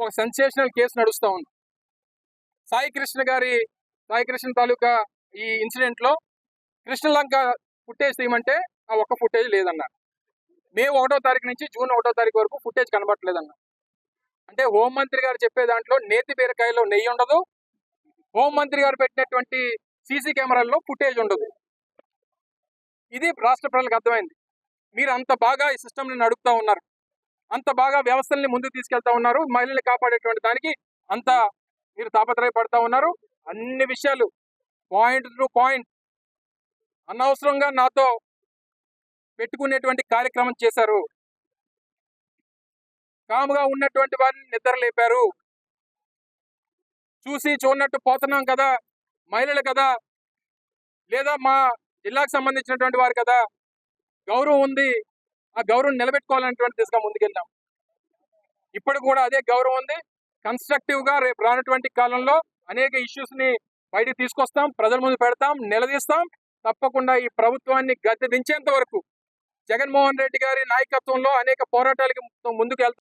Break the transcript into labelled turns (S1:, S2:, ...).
S1: ఒక sensational case నడుస్తూ ఉంది. సాయి కృష్ణ తాలూకా ఈ ఇన్సిడెంట్ లో కృష్ణలంక ఫుటేజ్ తీయమంటే ఆ ఒక్క ఫుటేజ్ లేదన్నారు. మే 1వ తారీఖు నుంచి జూన్ 1వ తారీఖు వరకు ఫుటేజ్ కనబట్టలేదన్నారు. అంటే హోంమంత్రి గారు చెప్పే దాంట్లో నేతి బీరకాయలో నెయ్యి ఉండదు, హోంమంత్రి గారు పెట్టినటువంటి సీసీ కెమెరాల్లో ఫుటేజ్ ఉండదు. ఇది రాష్ట్ర ప్రజలకు అర్థమైంది. మీరు అంత బాగా ఈ సిస్టమ్ని నడుపుతా ఉన్నారు, అంత బాగా వ్యవస్థల్ని ముందుకు తీసుకెళ్తా ఉన్నారు, మహిళల్ని కాపాడేటువంటి దానికి అంత మీరు తాపత్రయపడతా ఉన్నారు. అన్ని విషయాలు పాయింట్ టు పాయింట్ అనవసరంగా నాతో పెట్టుకునేటువంటి కార్యక్రమం చేశారు. కాముగా ఉన్నటువంటి వారిని నిద్ర లేపారు. చూసి చూడనట్టు పోతున్నాం కదా, మహిళలు కదా, లేదా మా జిల్లాకు సంబంధించినటువంటి వారు కదా, గౌరవం ఉంది, ఆ గౌరవం నిలబెట్టుకోవాలనేటువంటి దిశగా ముందుకెళ్ళాం. ఇప్పుడు కూడా అదే గౌరవం ఉంది. కన్స్ట్రక్టివ్ గా రేపు రానటువంటి కాలంలో అనేక ఇష్యూస్ ని బయటకు తీసుకొస్తాం, ప్రజల ముందు పెడతాం, నిలదీస్తాం. తప్పకుండా ఈ ప్రభుత్వాన్ని గద్దె దించేంత వరకు జగన్మోహన్ రెడ్డి గారి నాయకత్వంలో అనేక పోరాటాలకి ముందుకు వెళ్తాం.